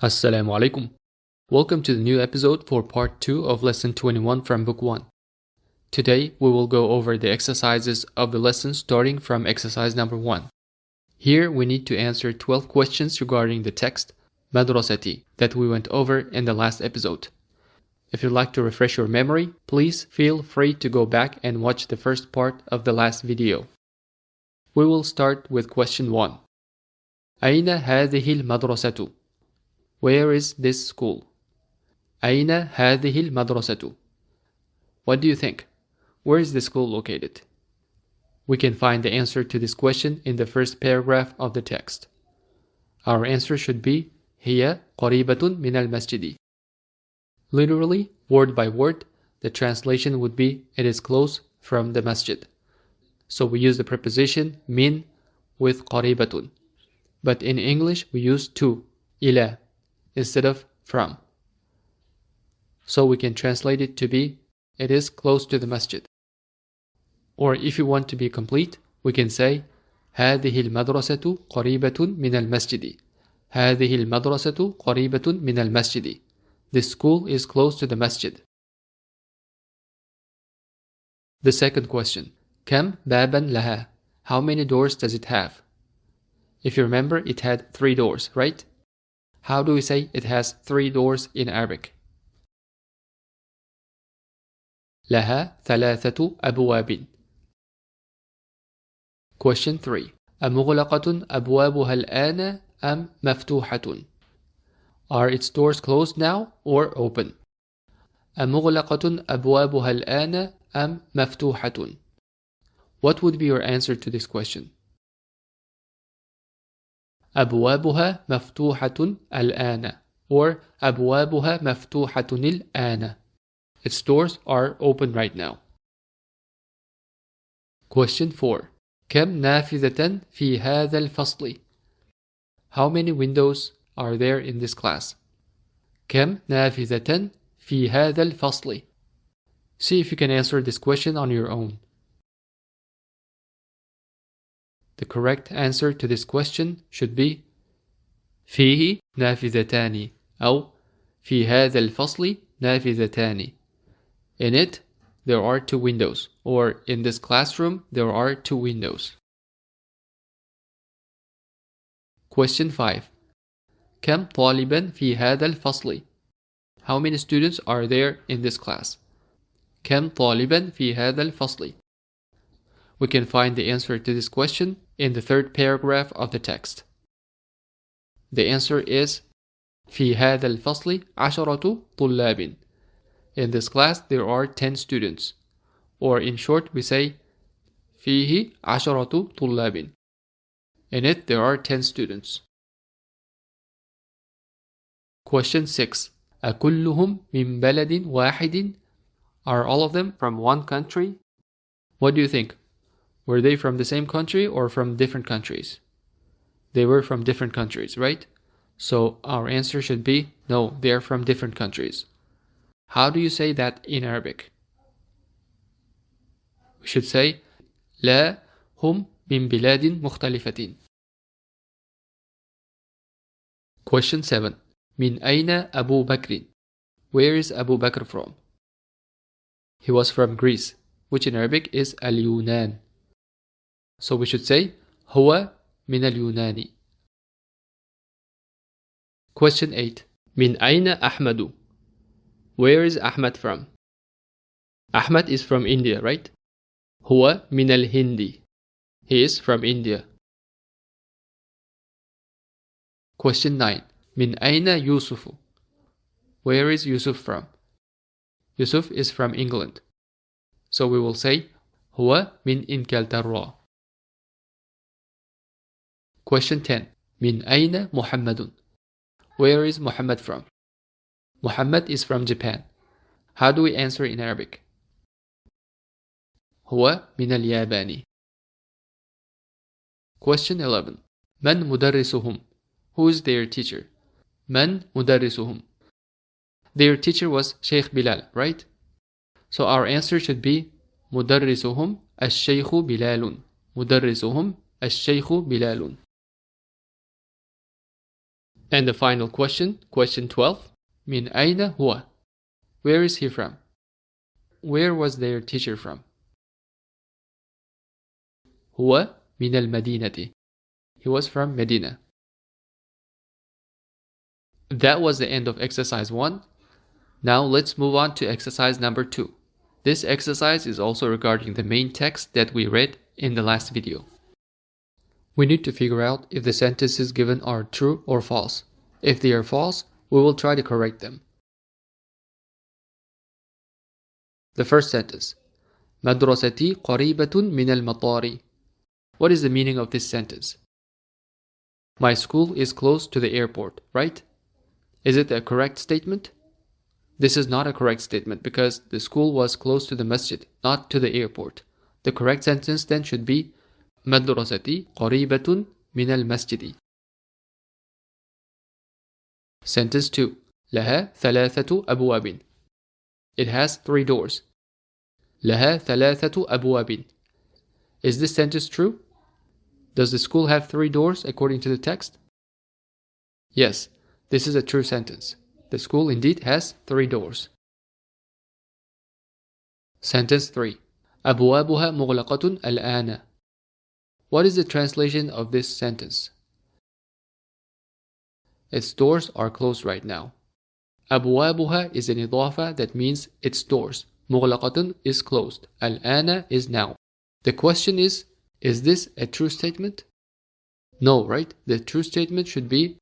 Assalamu alaikum. Welcome to the new episode for part 2 of lesson 21 from book 1. Today we will go over the exercises of the lesson starting from exercise number 1. Here we need to answer 12 questions regarding the text مدرستي that we went over in the last episode. If you'd like to refresh your memory, please feel free to go back and watch the first part of the last video. We will start with question 1. أين هذه المدرسة? Where is this school? أين هذه المدرسة? What do you think? Where is the school located? We can find the answer to this question in the first paragraph of the text. Our answer should be هي قريبة من المسجد. Literally, word by word, the translation would be it is close from the masjid. So we use the preposition min with قريبة. But in English we use to, إلى, instead of from. So we can translate it to be it is close to the masjid. Or if you want to be complete, we can say هذه المدرسة قريبة من المسجد. هذه المدرسة قريبة من المسجد. This school is close to the masjid. The second question. كم بابا لها? How many doors does it have? If you remember, it had 3 doors, right? How do we say it has 3 doors in Arabic? لها 3 أبواب. Question 3. أمغلقة أبوابها الآن أم مفتوحة? Are its doors closed now or open? أمغلقة أبوابها الآن أم مفتوحة? What would be your answer to this question? أبوابها مفتوحة الآن or أبوابها مفتوحة الآن. Its doors are open right now. Question 4. كم نافذة في هذا الفصل? How many windows are there in this class? كم نافذة في هذا الفصل? See if you can answer this question on your own. The correct answer to this question should be فيه نافذتان أو في هذا الفصل نافذتان. In it, there are 2 windows, or in this classroom, there are 2 windows. Question 5. كم طالبا في هذا الفصل? How many students are there in this class? كم طالبا في هذا الفصل? We can find the answer to this question in the third paragraph of the text. The answer is في هذا الفصل 10 طلاب. In this class there are 10 students. Or in short we say فيه 10 طلاب. In it there are 10 students. Question 6. أكلهم من بلد واحد? Are all of them from one country? What do you think? Were they from the same country or from different countries? They were from different countries, right? So our answer should be no, they are from different countries. How do you say that in Arabic? We should say لا هم من بلاد مختلفة. Question 7. من أين أبو بكر? Where is Abu Bakr from? He was from Greece, which in Arabic is اليونان. So we should say هو من اليونان. Question 8. من أين أحمد? Where is Ahmad from? Ahmad is from India, right? هو من الهند. He is from India. Question 9. من أين يوسف? Where is Yusuf from? Yusuf is from England. So we will say هو من إنجلترا. Question 10. من أين محمد? Where is Muhammad from? Muhammad is from Japan. How do we answer in Arabic? هو من اليابان. Question 11. من مدرسهم? Who is their teacher? من مدرسهم? Their teacher was Sheikh Bilal, right? So our answer should be مدرسهم الشيخ بلال. مدرسهم الشيخ بلال. And the final question, question 12. من أين هو? Where is he from? Where was their teacher from? هو من المدينة. He was from Medina. That was the end of exercise 1. Now let's move on to exercise number 2. This exercise is also regarding the main text that we read in the last video. We need to figure out if the sentences given are true or false. If they are false, we will try to correct them. The first sentence. مدرستي قريبة من المطار. What is the meaning of this sentence? My school is close to the airport, right? Is it a correct statement? This is not a correct statement because the school was close to the masjid, not to the airport. The correct sentence then should be مدرستي قريبة من المسجد. Sentence 2. لها ثلاثة أبواب. It has 3 doors. لها ثلاثة أبواب. Is this sentence true? Does the school have 3 doors according to the text? Yes, this is a true sentence. The school indeed has 3 doors. Sentence 3. أبوابها مغلقة الآن. What is the translation of this sentence? Its doors are closed right now. أبوابها is an إضافة that means its doors. مغلقة is closed. الآن is now. The question is this a true statement? No, right? The true statement should be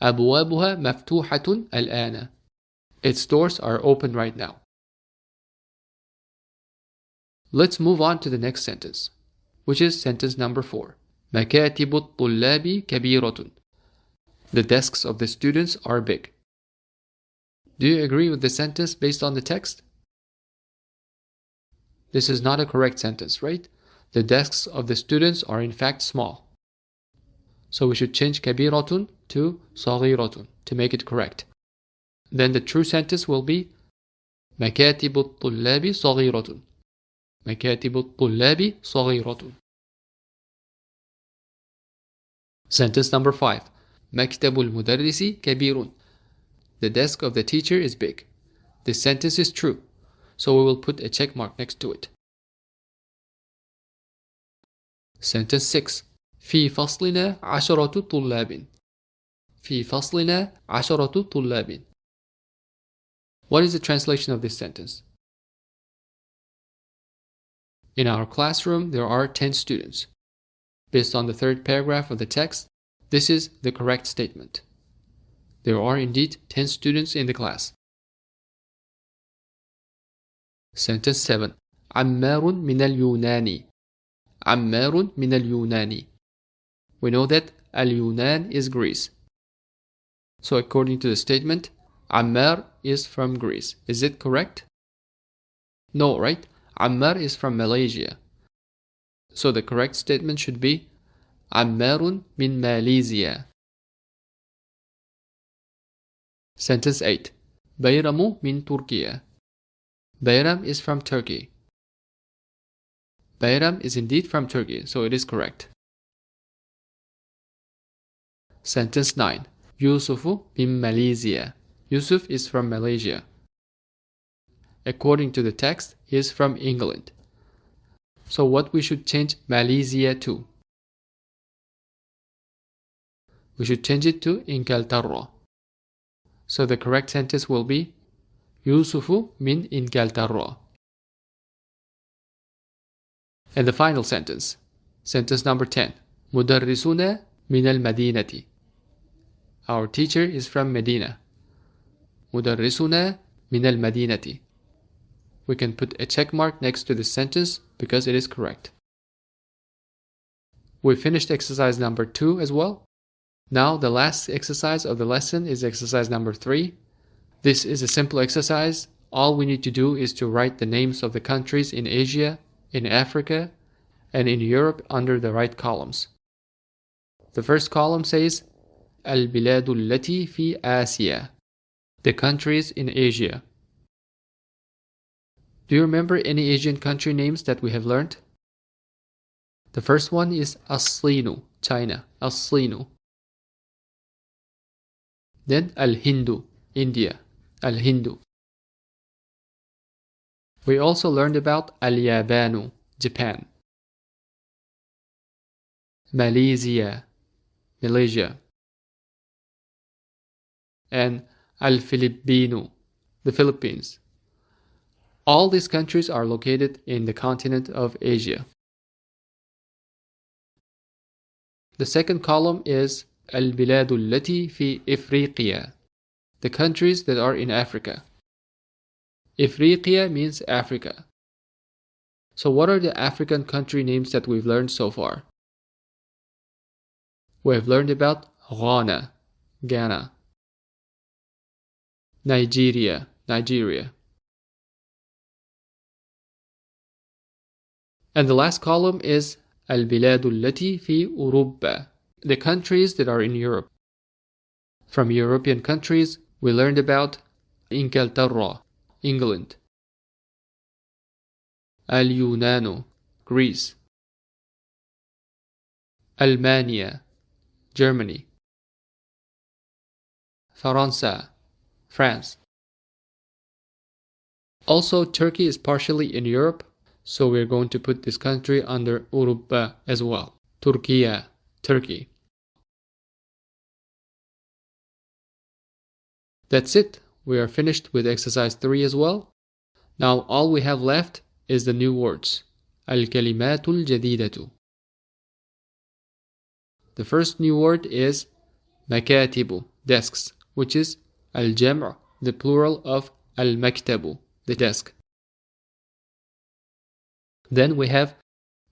أبوابها مفتوحة الآن. Its doors are open right now. Let's move on to the next sentence, which is sentence number 4. مكاتب الطلاب كبيرة. The desks of the students are big. Do you agree with the sentence based on the text? This is not a correct sentence, right? The desks of the students are in fact small. So we should change كبيرة to صغيرة to make it correct. Then the true sentence will be مكاتب الطلاب صغيرة. مكاتب الطلاب صغيرة. Sentence number 5. مكتب المدرس كبير. The desk of the teacher is big. This sentence is true, so we will put a check mark next to it. Sentence 6. في فصلنا 10 طلاب. في فصلنا 10 طلاب. What is the translation of this sentence? In our classroom, there are 10 students. Based on the 3rd paragraph of the text, this is the correct statement. There are indeed 10 students in the class. Sentence 7. عمار من اليونان. عمار من اليونان. We know that Al-Yunan is Greece. So according to the statement, Ammar is from Greece. Is it correct? No, right? Ammar is from Malaysia. So the correct statement should be Ammarun min Malaysia. Sentence 8. Bayramu min Turkiya. Bayram is from Turkey. Bayram is indeed from Turkey, so it is correct. Sentence 9. Yusufu min Malaysia. Yusuf is from Malaysia. According to the text, he is from England. So what we should change Malaysia to? We should change it to Inglaterra. So the correct sentence will be Yusufu min Inglaterra. And the final sentence. Sentence number 10. مدرسنا من المدينة. Our teacher is from Medina. مدرسنا من المدينة. We can put a check mark next to this sentence because it is correct. We finished exercise number 2 as well. Now the last exercise of the lesson is exercise number 3. This is a simple exercise. All we need to do is to write the names of the countries in Asia, in Africa, and in Europe under the right columns. The first column says البلاد التي في آسيا. The countries in Asia. Do you remember any Asian country names that we have learned? The first one is Aslinu, China. Aslinu. Then Al-Hindu, India, Al-Hindu. We also learned about Al-Yabanu, Japan. Malaysia, Malaysia. And Al-Filipino, the Philippines. All these countries are located in the continent of Asia. The second column is البلاد التي في إفريقيا, the countries that are in Africa. Ifriqiya means Africa. So what are the African country names that we've learned so far? We've learned about Ghana, Ghana. Nigeria, Nigeria. And the last column is البلاد التي في أوروبا, the countries that are in Europe. From European countries, we learned about Inglaterra, England. Al-Yunanu, Greece. Almania, Germany. Faransa, France. Also, Turkey is partially in Europe, so we're going to put this country under Uruba as well. Turkiya, Turkey. That's it. We are finished with exercise 3 as well. Now all we have left is the new words. الكلمات الجديدة. The first new word is مكاتب, desks, which is الجمع, the plural of المكتب, the desk. Then we have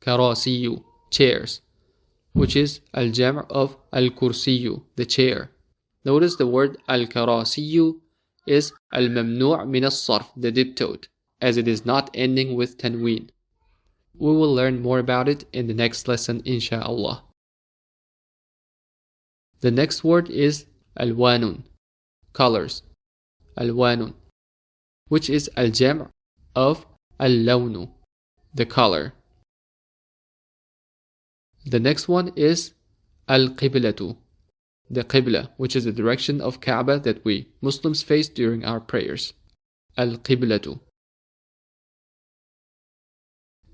كراسي, chairs, which is الجمع of الكرسي, the chair. Notice the word الكراسي is الممنوع من الصرف, the diptote, as it is not ending with tanween. We will learn more about it in the next lesson, inshallah. The next word is ألوان, colors, ألوان, which is الجمع of اللون, the color. The next one is القبلة, the Qibla, which is the direction of Kaaba that we Muslims face during our prayers. Al-Qiblatu.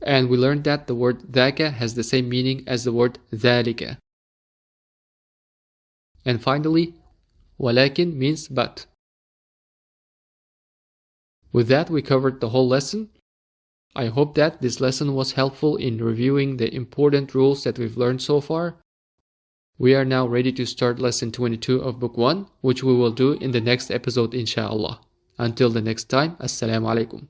And we learned that the word dhaka has the same meaning as the word dhalika. And finally, walakin means but. With that, we covered the whole lesson. I hope that this lesson was helpful in reviewing the important rules that we've learned so far. We are now ready to start lesson 22 of book 1, which we will do in the next episode, inshallah. Until the next time, assalamu alaikum.